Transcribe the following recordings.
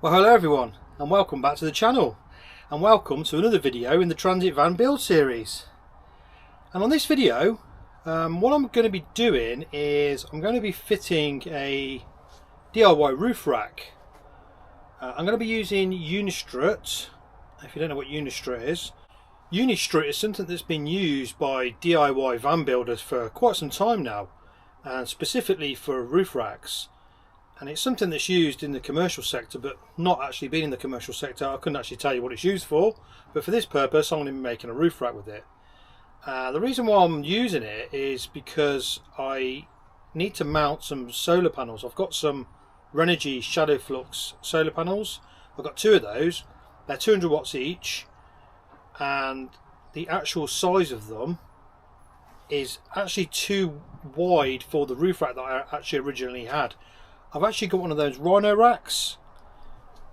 Well, hello everyone, and welcome back to the channel, and welcome to another video in the Transit Van build series. And on this video, what I'm going to be doing is I'm going to be fitting a DIY roof rack. I'm going to be using Unistrut. If you don't know what Unistrut is something that's been used by DIY van builders for quite some time now, and specifically for roof racks. And it's something that's used in the commercial sector, but not actually being in the commercial sector, I couldn't actually tell you what it's used for. But for this purpose, I'm going to be making a roof rack with it. The reason why I'm using it is because I need to mount some solar panels. I've got some Renogy Shadowflux solar panels. I've got two of those. They're 200 watts each, and the actual size of them is actually too wide for the roof rack that I actually originally had. I've actually got one of those Rhino racks,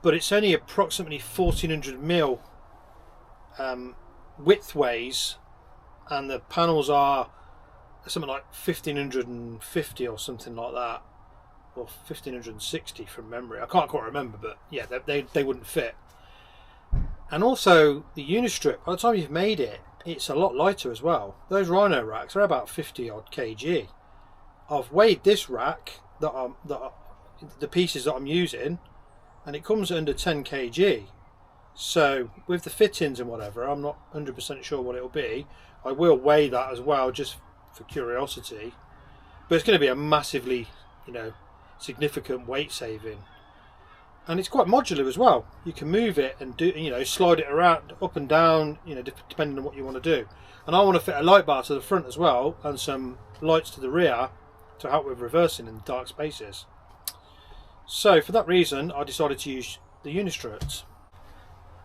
but it's only approximately 1400mm widthways, and the panels are something like 1550 or something like that, or 1560 from memory. I can't quite remember, but yeah, they wouldn't fit. And also the Unistrut, by the time you've made it, it's a lot lighter as well. Those Rhino racks are about 50 odd kg. I've weighed this rack the pieces that I'm using, and it comes under 10 kg. So with the fittings and whatever, I'm not 100% sure what it'll be. I will weigh that as well, just for curiosity. But it's going to be a massively, significant weight saving. And it's quite modular as well. You can move it and do, slide it around up and down, depending on what you want to do. And I want to fit a light bar to the front as well, and some lights to the rear to help with reversing in dark spaces. So for that reason, I decided to use the Unistrut.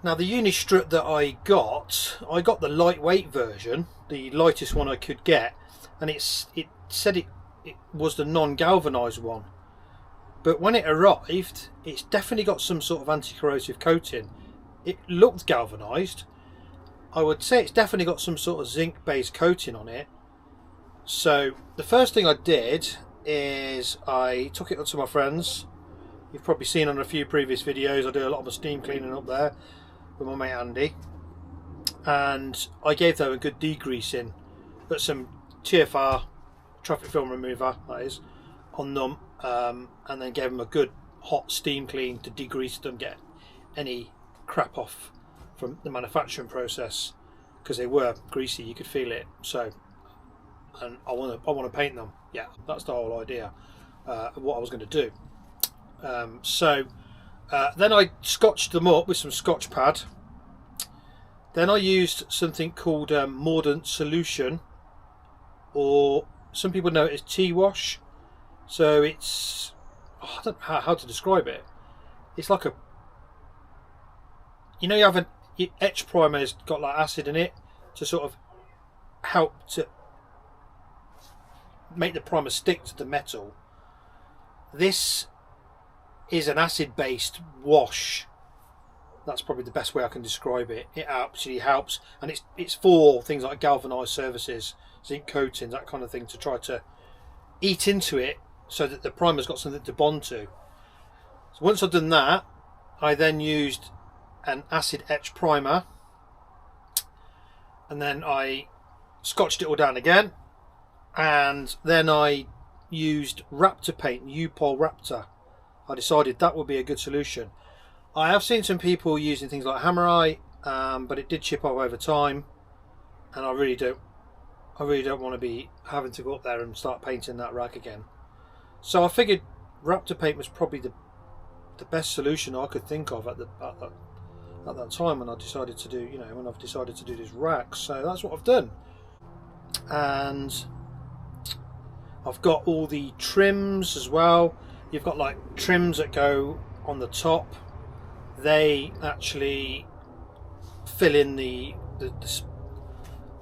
Now the Unistrut that I got the lightweight version, the lightest one I could get, and it said it was the non-galvanized one. But when it arrived, it's definitely got some sort of anti-corrosive coating. It looked galvanized. I would say it's definitely got some sort of zinc-based coating on it. So the first thing I did is I took it up to my friends. You've probably seen on a few previous videos, I do a lot of my steam cleaning up there with my mate Andy. And I gave them a good degreasing, put some TFR, traffic film remover that is, on them, and then gave them a good hot steam clean to degrease them, get any crap off from the manufacturing process, because they were greasy, you could feel it. So, and I want to paint them. Yeah, that's the whole idea of what I was going to do. Then I scotched them up with some Scotch pad. Then I used something called Mordant Solution, or some people know it as T-wash. So it's, I don't know how to describe it. It's like you have an etch primer has got like acid in it to sort of help to make the primer stick to the metal. This is an acid-based wash. That's probably the best way I can describe it. It actually helps, and it's for things like galvanized surfaces, zinc coatings, that kind of thing, to try to eat into it so that the primer's got something to bond to. So once I've done that, I then used an acid etch primer, and then I scotched it all down again, and then I used Raptor paint, U-Pol Raptor. I decided that would be a good solution. I have seen some people using things like Hammerite, but it did chip off over time, and I really don't want to be having to go up there and start painting that rack again. So I figured Raptor paint was probably the best solution I could think of at that time when I decided to do, when I've decided to do this rack. So that's what I've done, and I've got all the trims as well. You've got like trims that go on the top. They actually fill in the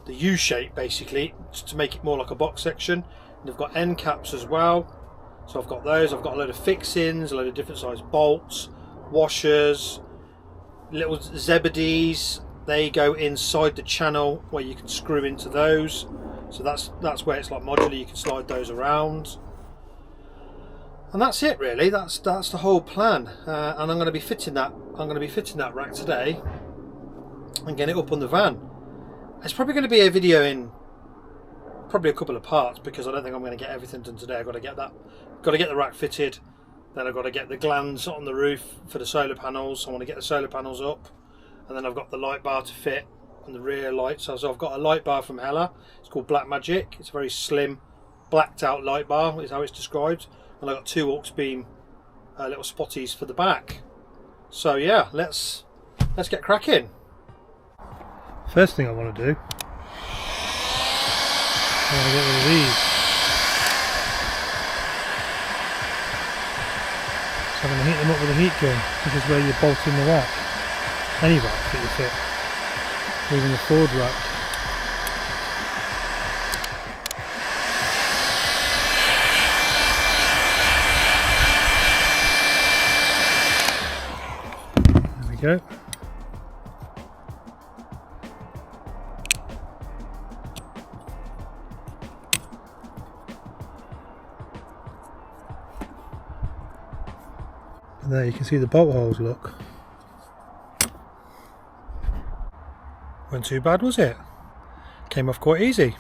U shape, basically, to make it more like a box section. And they've got end caps as well. So I've got those. I've got a load of fixings, a load of different size bolts, washers, little Zebedees. They go inside the channel where you can screw into those. So that's where it's like modular. You can slide those around. And that's it really. That's the whole plan. And I'm going to be fitting that. I'm going to be fitting that rack today and get it up on the van. It's probably going to be a video in probably a couple of parts because I don't think I'm going to get everything done today. I've got to get that. Got to get the rack fitted. Then I've got to get the glands on the roof for the solar panels. I want to get the solar panels up, and then I've got the light bar to fit on the rear lights. So I've got a light bar from Hella. It's called Black Magic. It's a very slim, blacked out light bar is how it's described. And I've got 2 Auxbeam little spotties for the back. So yeah, let's get cracking. First thing I want to do, I want to get rid of these. So I'm going to heat them up with a heat gun. This is where you bolt in the rack. Any rack that you fit, even the Ford rack. There we go. And there you can see the bolt holes, look. Wasn't too bad, was it? Came off quite easy.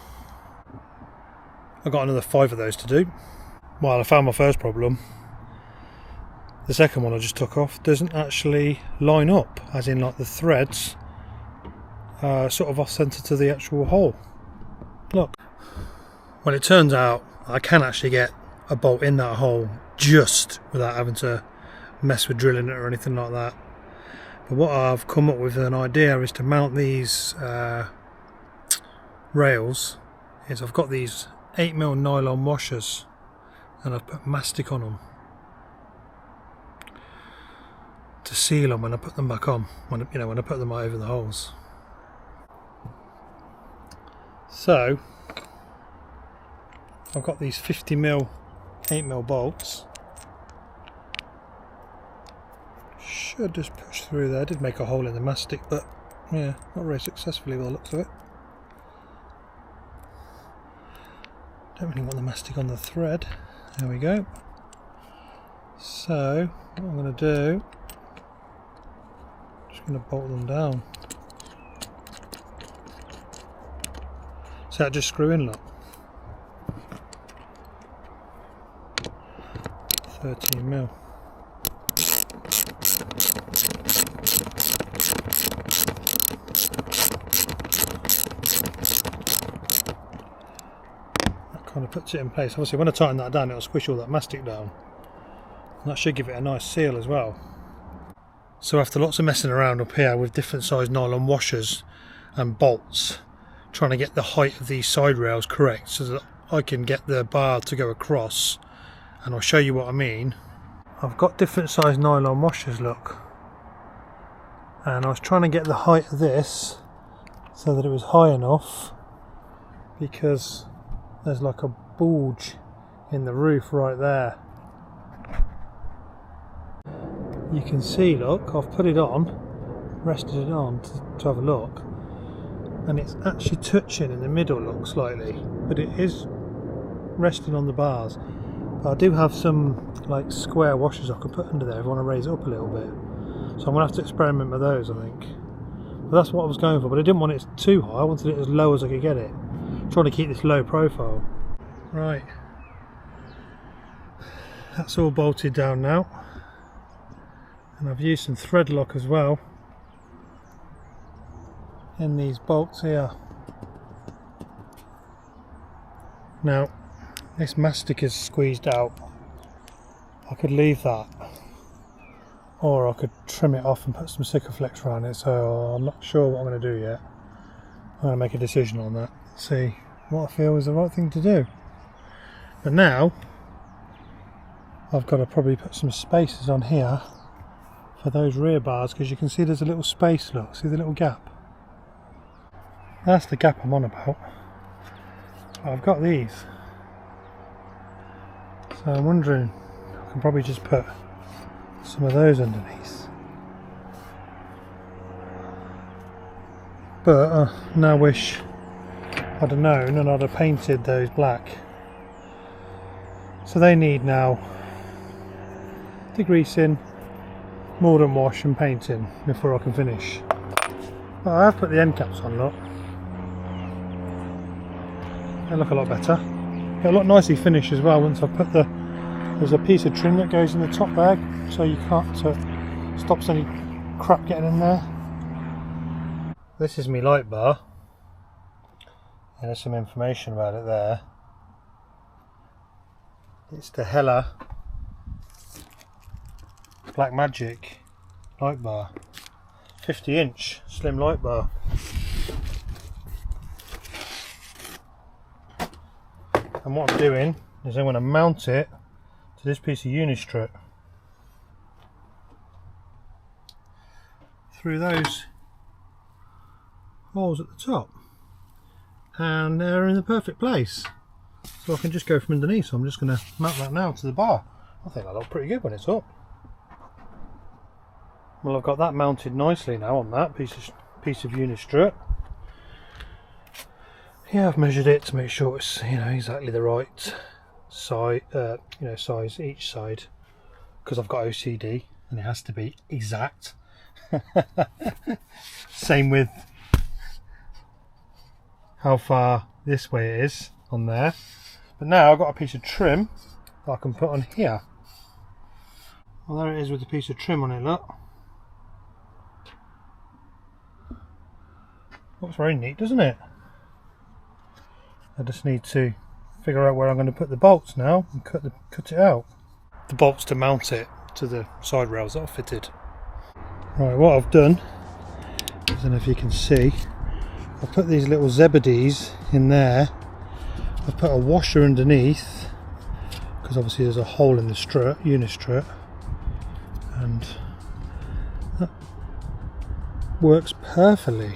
I've got another 5 of those to do. Well, I found my first problem. The second one I just took off doesn't actually line up, as in like the threads are sort of off centre to the actual hole. Look. Well, it turns out I can actually get a bolt in that hole just without having to mess with drilling it or anything like that. But what I've come up with an idea is to mount these rails. Is I've got these 8mm nylon washers and I've put mastic on them to seal them when I put them back on. When I put them over the holes. So I've got these 50mm 8mm bolts. Should just push through there. I did make a hole in the mastic, but yeah, not very successfully by the looks of it. Don't really want the mastic on the thread. There we go. So what I'm going to do, just going to bolt them down. So that just screw in, look. 13mm. Kind of puts it in place. Obviously when I tighten that down it'll squish all that mastic down, and that should give it a nice seal as well. So after lots of messing around up here with different size nylon washers and bolts, trying to get the height of these side rails correct so that I can get the bar to go across, and I'll show you what I mean. I've got different size nylon washers, look, and I was trying to get the height of this so that it was high enough, because there's like a bulge in the roof right there. You can see, look, I've put it on, rested it on to have a look, and it's actually touching in the middle, look, slightly, but it is resting on the bars. But I do have some like square washers I could put under there if I want to raise it up a little bit, so I'm going to have to experiment with those, I think. But that's what I was going for, but I didn't want it too high. I wanted it as low as I could get it. Trying to keep this low profile. Right, that's all bolted down now, and I've used some thread lock as well in these bolts here. Now this mastic is squeezed out. I could leave that, or I could trim it off and put some Sikaflex around it, so I'm not sure what I'm going to do yet. I'm going to make a decision on that, see what I feel is the right thing to do. But now I've got to probably put some spacers on here for those rear bars, because you can see there's a little space, look, see the little gap? That's the gap I'm on about. So I've got these, so I'm wondering I can probably just put some of those underneath. But I now wish I'd have known and I'd have painted those black. So they need now degreasing, mordant wash and painting before I can finish. But I have put the end caps on, look. They look a lot better. They'll look nicely finished as well once I've put there's a piece of trim that goes in the top bag, so you can't, stops any crap getting in there. This is my light bar. And there's some information about it there. It's the Hella Black Magic light bar. 50-inch slim light bar. And what I'm doing is I'm going to mount it to this piece of Unistrut through those holes at the top, and they're in the perfect place, so I can just go from underneath. So I'm just going to mount that now to the bar. I think that looks pretty good when it's up. Well, I've got that mounted nicely now on that piece of Unistrut. Yeah, I've measured it to make sure it's, you know, exactly the right size, size each side, because I've got OCD and it has to be exact. Same with how far this way it is on there. But now I've got a piece of trim that I can put on here. Well, there it is with a piece of trim on it, look. Looks very neat, doesn't it? I just need to figure out where I'm going to put the bolts now and cut it out. The bolts to mount it to the side rails that are fitted. Right, what I've done, I don't know if you can see, I've put these little Zebedees in there. I've put a washer underneath, because obviously there's a hole in the Unistrut, and that works perfectly.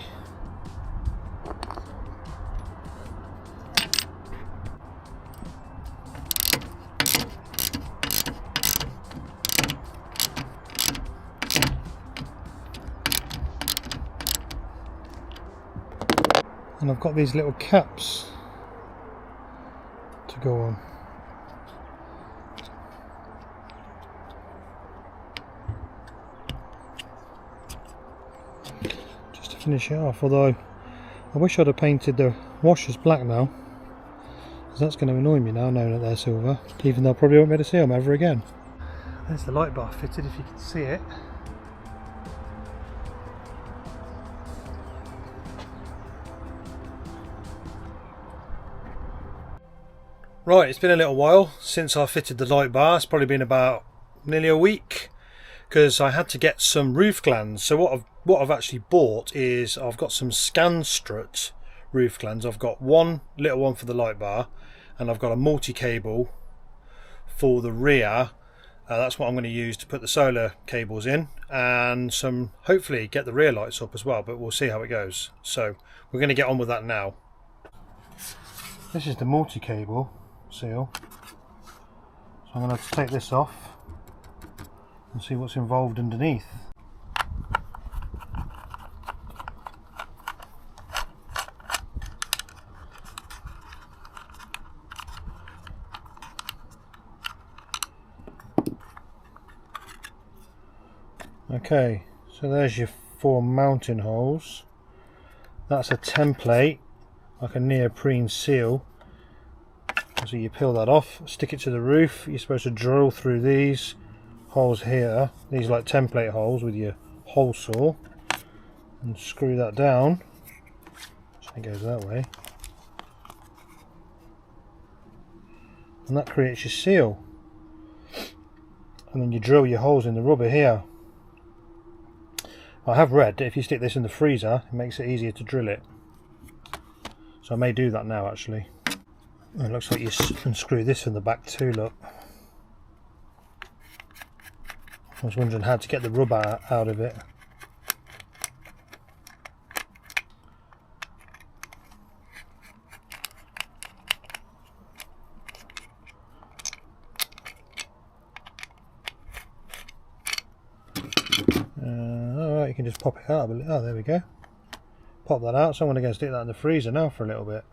And I've got these little caps to go on. Just to finish it off, although I wish I'd have painted the washers black now, because that's going to annoy me now knowing that they're silver, even though I probably won't be able to see them ever again. There's the light bar fitted, if you can see it. Right, it's been a little while since I fitted the light bar. It's probably been about nearly a week, because I had to get some roof glands. So what I've actually bought is I've got some Unistrut roof glands. I've got one little one for the light bar, and I've got a multi-cable for the rear. That's what I'm going to use to put the solar cables in, and some, hopefully get the rear lights up as well, but we'll see how it goes. So we're going to get on with that now. This is the multi-cable seal, so I'm going to have to take this off and see what's involved underneath. Okay, so there's your 4 mounting holes. That's a template, like a neoprene seal. So you peel that off, stick it to the roof. You're supposed to drill through these holes here, these like template holes, with your hole saw, and screw that down so it goes that way, and that creates your seal. And then you drill your holes in the rubber here. I have read that if you stick this in the freezer, it makes it easier to drill it, so I may do that now actually. It looks like you can screw this from the back too, look. I was wondering how to get the rubber out of it. Alright, you can just pop it out. Oh, there we go. Pop that out, so I'm going to go stick that in the freezer now for a little bit.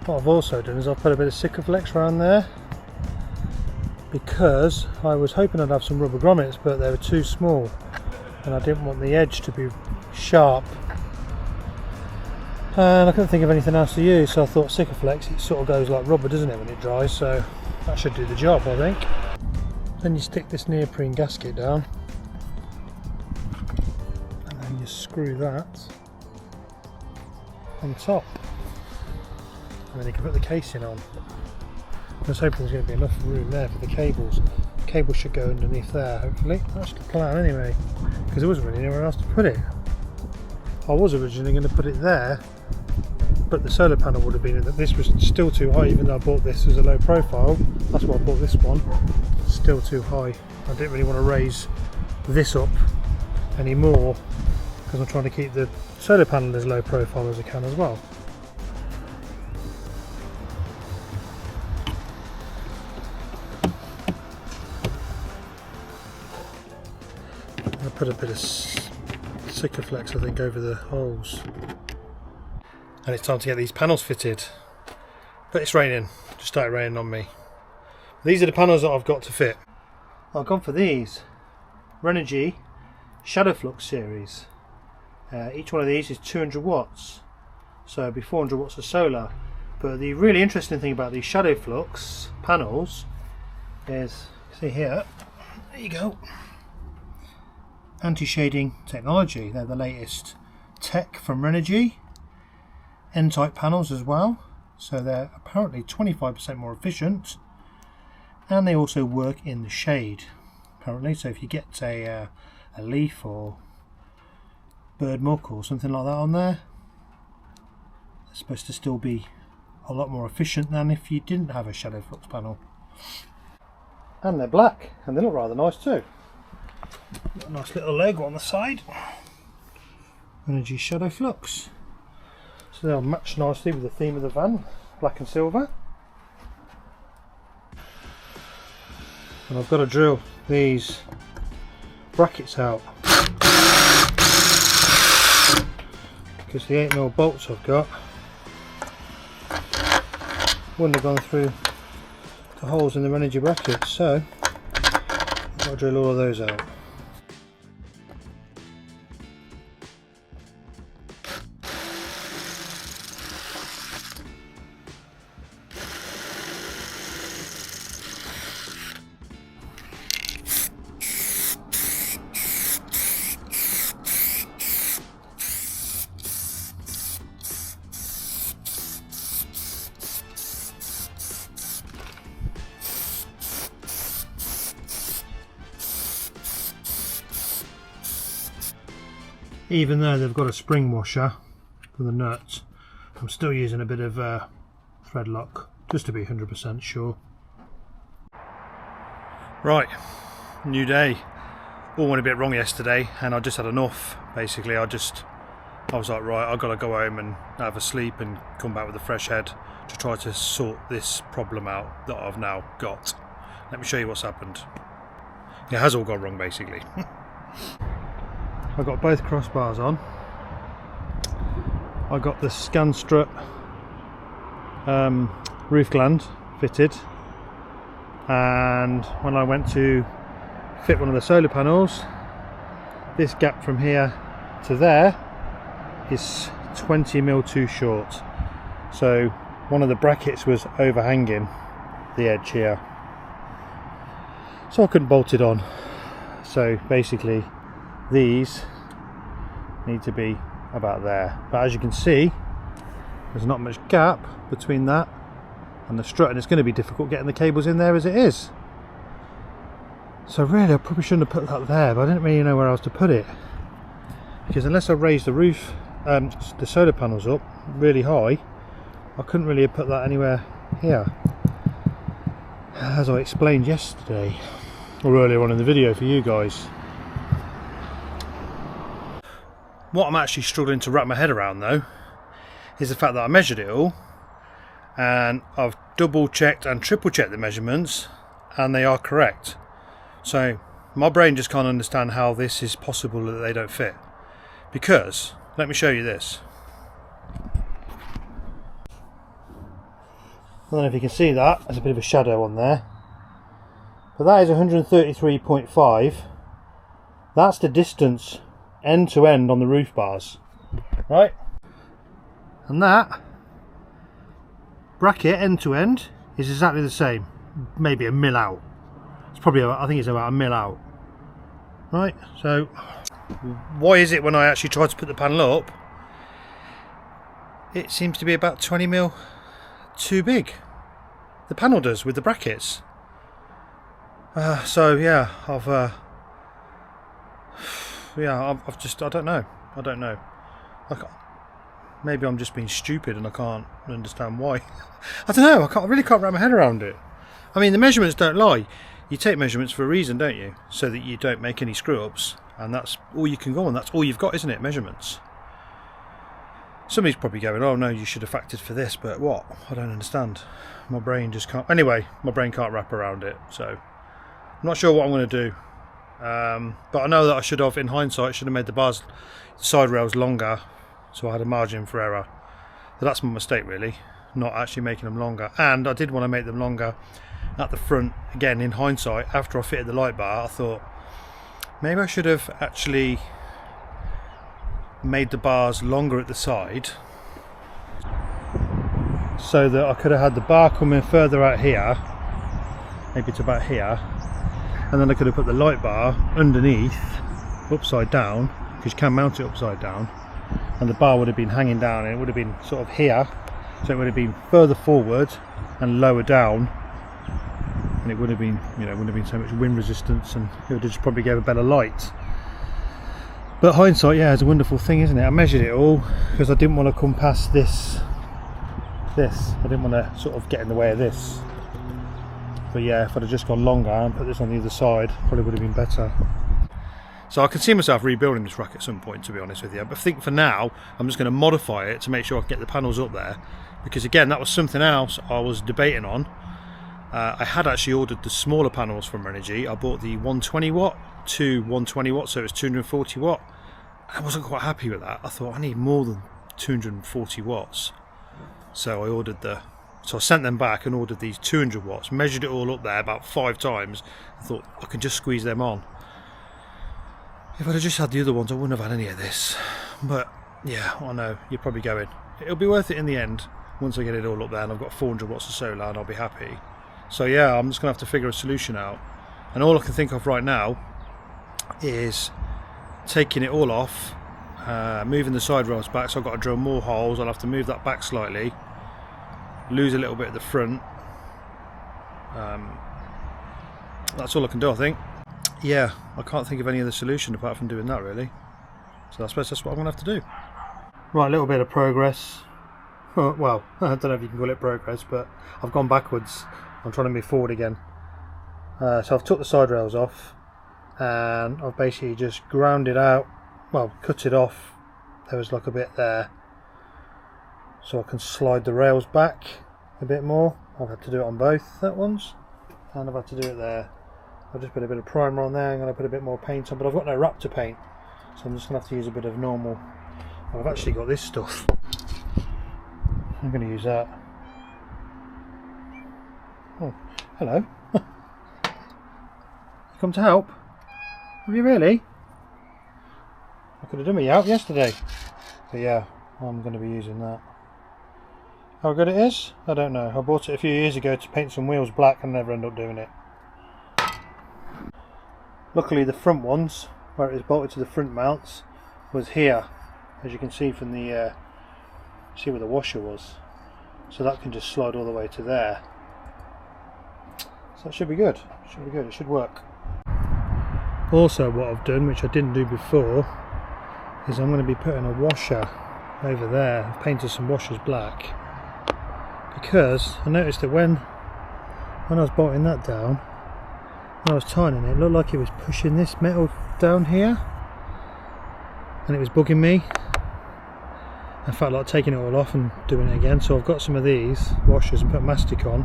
what I've also done is I've put a bit of Shadowflux around there, because I was hoping I'd have some rubber grommets, but they were too small and I didn't want the edge to be sharp, and I couldn't think of anything else to use, so I thought Shadowflux, it sort of goes like rubber, doesn't it, when it dries, so that should do the job, I think. Then you stick this neoprene gasket down and then you screw that on top, and then you can put the casing on. I was hoping there's going to be enough room there for the cables. The cable should go underneath there, hopefully. That's the plan anyway, because there wasn't really anywhere else to put it. I was originally going to put it there, but the solar panel would have been in that. This was still too high, even though I bought this as a low profile. That's why I bought this one. Still too high. I didn't really want to raise this up anymore, because I'm trying to keep the solar panel as low profile as I can as well. I put a bit of Shadowflux, I think, over the holes. And it's time to get these panels fitted. But it's raining, just started raining on me. These are the panels that I've got to fit. I've gone for these Renogy Shadowflux series. Each one of these is 200 watts, so it'll be 400 watts of solar. But the really interesting thing about these Shadowflux panels is, see here, there you go, anti-shading technology. They're the latest tech from Renogy. N-type panels as well, so they're apparently 25% more efficient, and they also work in the shade apparently. So if you get a leaf or bird muck or something like that on there, it's supposed to still be a lot more efficient than if you didn't have a Shadowflux panel. And they're black, and they look rather nice too. Got a nice little logo on the side, Renogy Shadowflux. So they'll match nicely with the theme of the van, black and silver. And I've got to drill these brackets out, because the 8mm bolts I've got wouldn't have gone through the holes in the Renogy brackets, so I've got to drill all of those out. Even though they've got a spring washer for the nuts, I'm still using a bit of thread lock just to be 100% sure. Right, new day. All went a bit wrong yesterday and I just had enough. Basically I was like, right, I've got to go home and have a sleep and come back with a fresh head to try to sort this problem out that I've now got. Let me show you what's happened. It has all gone wrong basically. I've got both crossbars on. I got the Unistrut roof gland fitted, and when I went to fit one of the solar panels, this gap from here to there is 20mm too short, so one of the brackets was overhanging the edge here, so I couldn't bolt it on. So basically these need to be about there, but as you can see there's not much gap between that and the strut, and it's going to be difficult getting the cables in there as it is. So really I probably shouldn't have put that there, but I didn't really know where else to put it, because unless I raised the roof, the solar panels up really high, I couldn't really have put that anywhere here, as I explained yesterday or earlier on in the video for you guys. What I'm actually struggling to wrap my head around though is the fact that I measured it all, and I've double checked and triple checked the measurements and they are correct. So my brain just can't understand how this is possible that they don't fit, because let me show you this. don't know if you can see that, there's a bit of a shadow on there. But that is 133.5. That's the distance end to end on the roof bars. Right? And that bracket end to end is exactly the same. Maybe a mil out. It's probably, I think it's about a mil out. Right? So, why is it when I actually try to put the panel up, it seems to be about 20 mil too big? The panel does with the brackets. So yeah, I've just, I don't know. Maybe I'm just being stupid and I can't understand why. I don't know, I really can't wrap my head around it. I mean, the measurements don't lie. You take measurements for a reason, don't you? So that you don't make any screw-ups. And that's all you can go on. That's all you've got, isn't it? Measurements. Somebody's probably going, oh no, you should have factored for this, but what? I don't understand. My brain just can't. Anyway, my brain can't wrap around it. So, I'm not sure what I'm going to do. But I know that I should have, in hindsight, should have made the side rails longer, so I had a margin for error. So that's my mistake, really, not actually making them longer. And I did want to make them longer at the front. Again, in hindsight, after I fitted the light bar, I thought maybe I should have actually made the bars longer at the side, so that I could have had the bar coming further out here, maybe to about here, and then I could have put the light bar underneath, upside down, because you can mount it upside down, and the bar would have been hanging down and it would have been sort of here, so it would have been further forward and lower down, and it would have been, you know, wouldn't have been so much wind resistance, and it would have just probably gave a better light. But hindsight, yeah, is a wonderful thing, isn't it? I measured it all because I didn't want to come past this. I didn't want to sort of get in the way of this. But yeah, if I'd have just gone longer and put this on the other side, probably would have been better. So I can see myself rebuilding this rack at some point, to be honest with you. But I think for now, I'm just going to modify it to make sure I can get the panels up there. Because again, that was something else I was debating on. I had actually ordered the smaller panels from Renogy. I bought the 120 watt to 120 watt, so it was 240 watt. I wasn't quite happy with that. I thought I need more than 240 watts. So I sent them back and ordered these 200 watts, measured it all up there about 5 times. I thought I could just squeeze them on. If I'd have just had the other ones, I wouldn't have had any of this. But yeah, I know, you're probably going, it'll be worth it in the end once I get it all up there and I've got 400 watts of solar and I'll be happy. So yeah, I'm just going to have to figure a solution out. And all I can think of right now is taking it all off, moving the side rails back, so I've got to drill more holes. I'll have to move that back slightly, lose a little bit at the front. That's all I can do, I think. Yeah, I can't think of any other solution apart from doing that, really. So I suppose that's what I'm going to have to do. Right, a little bit of progress. Well, I don't know if you can call it progress, but I've gone backwards. I'm trying to move forward again. So I've took the side rails off and I've basically just ground it out, well, cut it off. There was like a bit there, so I can slide the rails back a bit more. I've had to do it on both that ones, and I've had to do it there. I've just put a bit of primer on there. I'm going to put a bit more paint on, but I've got no wrap to paint, so I'm just going to have to use a bit of normal. I've actually got this stuff. I'm going to use that. Oh, hello. You come to help? Have you really? I could have done me out yesterday. But yeah, I'm going to be using that. How good it is? I don't know. I bought it a few years ago to paint some wheels black and never ended up doing it. Luckily the front ones, where it is bolted to the front mounts, was here. As you can see from the, see where the washer was. So that can just slide all the way to there. So that should be good. Should be good. It should work. Also what I've done, which I didn't do before, is I'm going to be putting a washer over there. I've painted some washers black because I noticed that when I was bolting that down, when I was tightening it, looked like it was pushing this metal down here and it was bugging me. I felt like taking it all off and doing it again, so I've got some of these washers and put mastic on,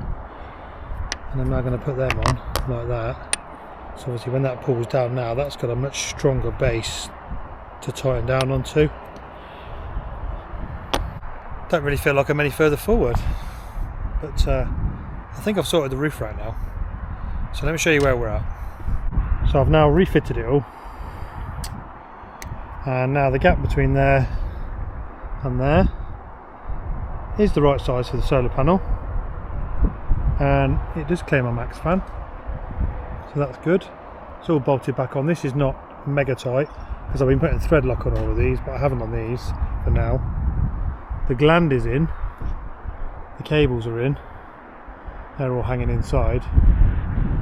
and I'm now going to put them on like that. So obviously when that pulls down now, that's got a much stronger base to tighten down onto. Don't really feel like I'm any further forward. but I think I've sorted the roof rack now. So let me show you where we're at. So I've now refitted it all, and now the gap between there and there is the right size for the solar panel, and it does clear my max fan, so that's good. It's all bolted back on. This is not mega tight because I've been putting thread lock on all of these, but I haven't on these for now. The gland is in, the cables are in, they're all hanging inside,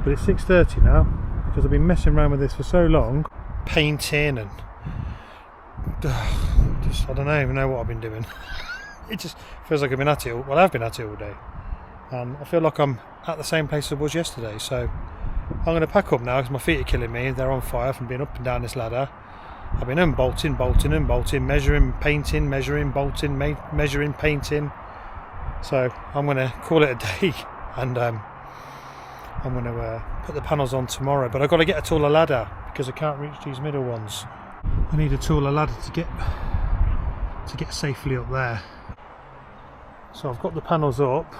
but it's 6:30 now because I've been messing around with this for so long, painting and just I don't even know what I've been doing. It just feels like I've been at it well, I've been at it all day, and I feel like I'm at the same place as I was yesterday. So I'm going to pack up now because my feet are killing me. They're on fire from being up and down this ladder. I've been bolting, measuring, painting, measuring, bolting, measuring, painting. So I'm going to call it a day, and I'm going to put the panels on tomorrow. But I've got to get a taller ladder because I can't reach these middle ones. I need a taller ladder to get safely up there. So I've got the panels up.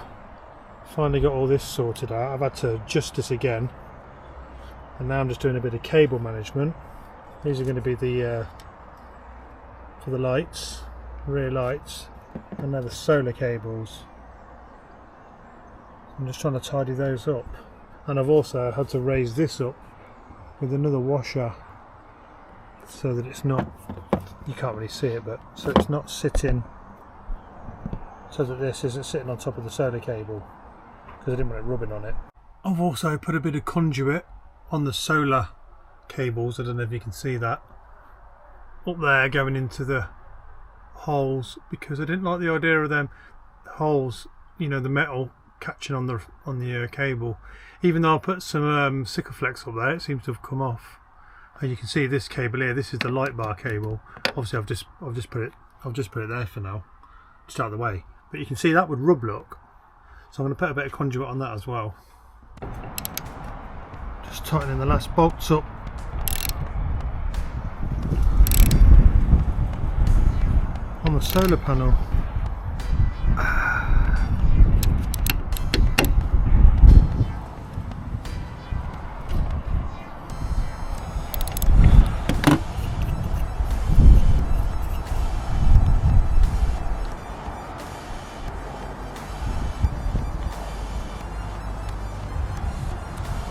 Finally got all this sorted out. I've had to adjust this again, and now I'm just doing a bit of cable management. These are going to be the for the lights, rear lights, and they're the solar cables. I'm just trying to tidy those up, and I've also had to raise this up with another washer so that it's not, you can't really see it, but so it's not sitting, so that this isn't sitting on top of the solar cable, because I didn't want it rubbing on it. I've also put a bit of conduit on the solar cables, I don't know if you can see that, up there going into the holes, because I didn't like the idea of them holes, you know, the metal catching on the cable. Even though I put some Sikaflex up there, it seems to have come off. And you can see this cable here, this is the lightbar cable. Obviously I've just put it there for now, just out of the way. But you can see that would rub look. So I'm going to put a bit of conduit on that as well. Just tightening the last bolts up. On the solar panel.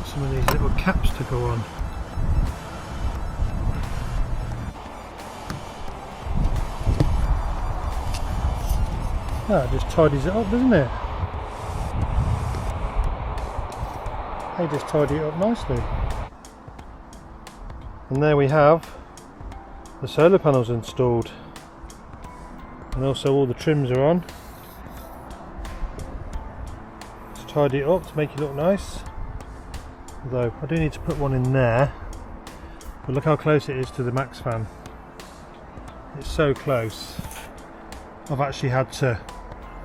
Some of these little caps to go on. Ah, it just tidies it up, doesn't it? They just tidy it up nicely. And there we have the solar panels installed. And also all the trims are on. Just tidy it up to make it look nice. Although I do need to put one in there. But look how close it is to the max fan. It's so close. I've actually had to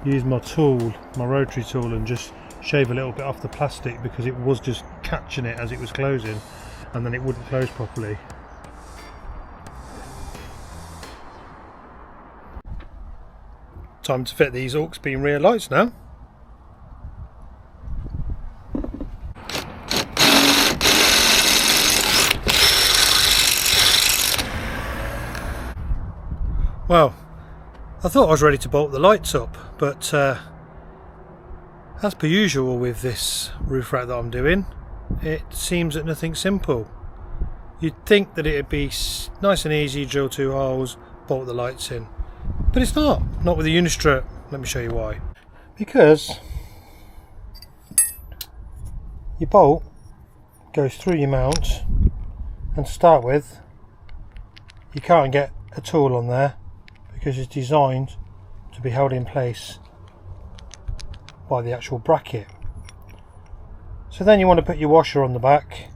use my tool, my rotary tool, and just shave a little bit off the plastic because it was just catching it as it was closing, and then it wouldn't close properly. Time to fit these Auxbeam rear lights now. Well, I thought I was ready to bolt the lights up, but as per usual with this roof rack that I'm doing, it seems that nothing's simple. You'd think that it'd be nice and easy, drill 2 holes, bolt the lights in, but it's not with the Unistrut. Let me show you why. Because your bolt goes through your mount, and to start with, you can't get a tool on there because it's designed to be held in place by the actual bracket. So then you want to put your washer on the back,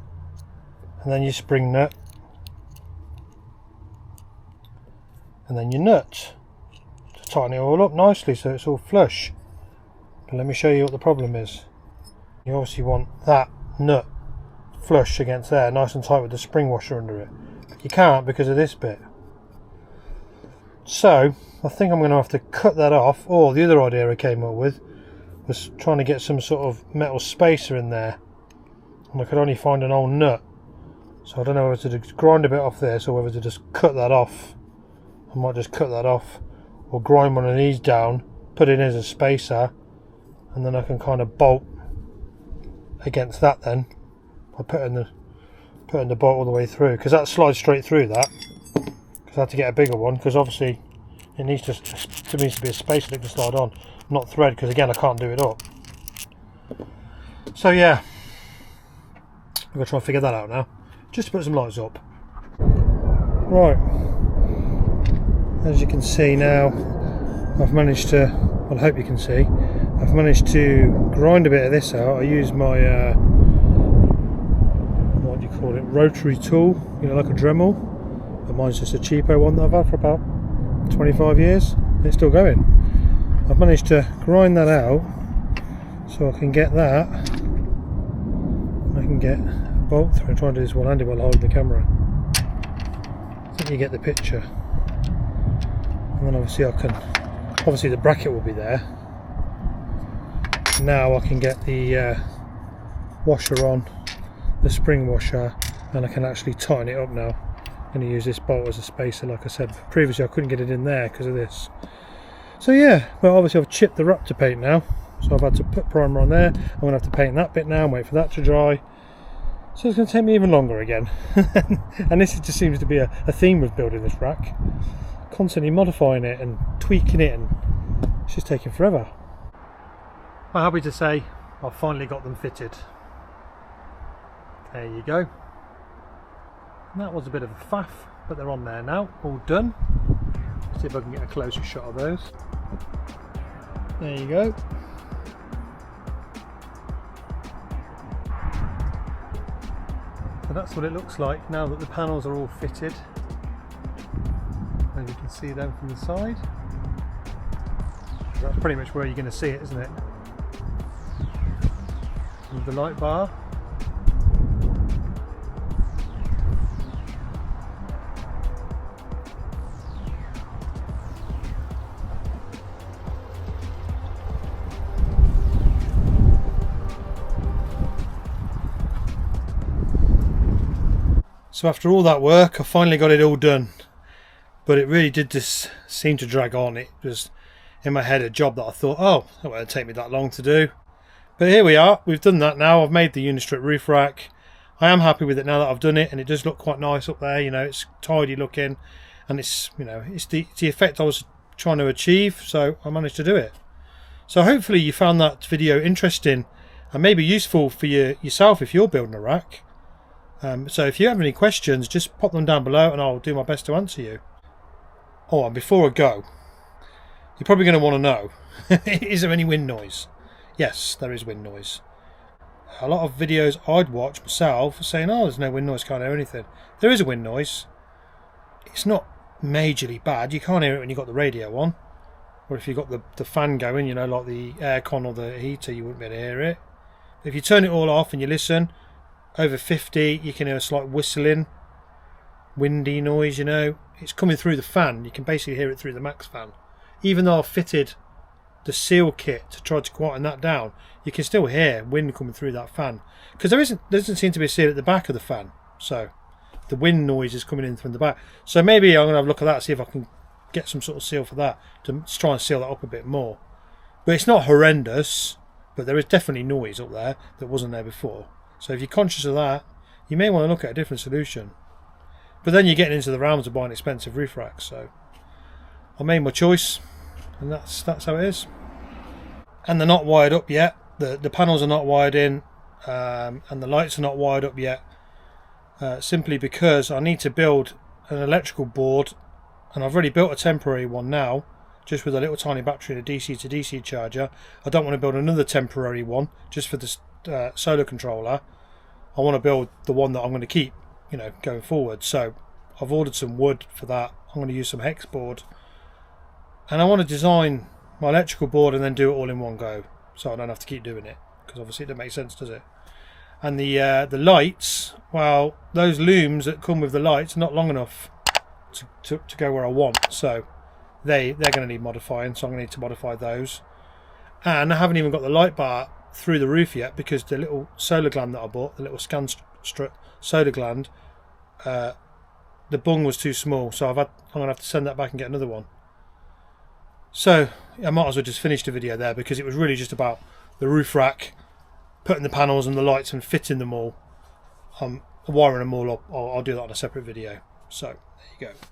and then your spring nut, and then your nut to tighten it all up nicely so it's all flush. But let me show you what the problem is. You obviously want that nut flush against there, nice and tight with the spring washer under it. But you can't because of this bit. So I think I'm going to have to cut that off, or the other idea I came up with was trying to get some sort of metal spacer in there, and I could only find an old nut. So I don't know whether to just grind a bit off this or whether to just cut that off. I might just cut that off, or grind one of these down, put it in as a spacer, and then I can kind of bolt against that then by putting the bolt all the way through, because that slides straight through that. Because I had to get a bigger one, because obviously it needs to be a spacer that can slide on, not thread, because again I can't do it up. So yeah, I'm going to try and figure that out now, just to put some lights up. Right, as you can see now, I've managed to, well, I hope you can see, I've managed to grind a bit of this out. I use my what do you call it, rotary tool, you know, like a Dremel, but mine's just a cheapo one that I've had for about 25 years, and it's still going. I've managed to grind that out so I can get that, I can get a bolt through. I'm trying to do this one-handed while holding the camera. I think you get the picture. And then obviously I can, obviously the bracket will be there. Now I can get the washer on, the spring washer, and I can actually tighten it up now. I'm going to use this bolt as a spacer, like I said. Previously I couldn't get it in there because of this. So yeah, well obviously I've chipped the Raptor paint now, so I've had to put primer on there. I'm going to have to paint that bit now and wait for that to dry. So it's going to take me even longer again. And this just seems to be a theme with building this rack. Constantly modifying it and tweaking it, and it's just taking forever. I'm happy to say I've finally got them fitted. There you go. And that was a bit of a faff, but they're on there now, all done. See if I can get a closer shot of those. There you go. So that's what it looks like now that the panels are all fitted. And you can see them from the side. That's pretty much where you're going to see it, isn't it? With the light bar. So after all that work, I finally got it all done. But it really did just seem to drag on. It was in my head a job that I thought, oh, that won't take me that long to do. But here we are, we've done that now. I've made the Unistrut roof rack. I am happy with it now that I've done it, and it does look quite nice up there. You know, it's tidy looking, and it's, you know, it's the effect I was trying to achieve, so I managed to do it. So hopefully you found that video interesting and maybe useful for yourself if you're building a rack. So if you have any questions, just pop them down below and I'll do my best to answer you. Oh, and before I go, you're probably going to want to know, is there any wind noise? Yes, there is wind noise. A lot of videos I'd watch myself are saying, oh, there's no wind noise, can't hear anything. There is a wind noise. It's not majorly bad. You can't hear it when you've got the radio on. Or if you've got the fan going, you know, like the aircon or the heater, you wouldn't be able to hear it. If you turn it all off and you listen, over 50, you can hear a slight whistling, windy noise, you know. It's coming through the fan. You can basically hear it through the max fan. Even though I've fitted the seal kit to try to quieten that down, you can still hear wind coming through that fan. Because there doesn't seem to be a seal at the back of the fan. So the wind noise is coming in from the back. So maybe I'm going to have a look at that, see if I can get some sort of seal for that, to try and seal that up a bit more. But it's not horrendous, but there is definitely noise up there that wasn't there before. So if you're conscious of that, you may want to look at a different solution. But then you're getting into the realms of buying expensive roof racks. So I made my choice, and that's how it is. And they're not wired up yet. The panels are not wired in, and the lights are not wired up yet. Simply because I need to build an electrical board, and I've already built a temporary one now, just with a little tiny battery and a DC to DC charger. I don't want to build another temporary one just for the solar controller. I want to build the one that I'm going to keep, you know, going forward. So I've ordered some wood for that. I'm going to use some hex board, and I want to design my electrical board and then do it all in one go, so I don't have to keep doing it, because obviously it doesn't make sense, does it? And the lights, well, those looms that come with the lights are not long enough to go where I want, so they're going to need modifying, so I'm going to need to modify those. And I haven't even got the light bar through the roof yet, because the little solar gland that I bought, the little Scanstrut solar gland, the bung was too small, so I'm going to have to send that back and get another one. So I might as well just finish the video there, because it was really just about the roof rack, putting the panels and the lights and fitting them all. Wiring them all up. I'll do that on a separate video. So there you go.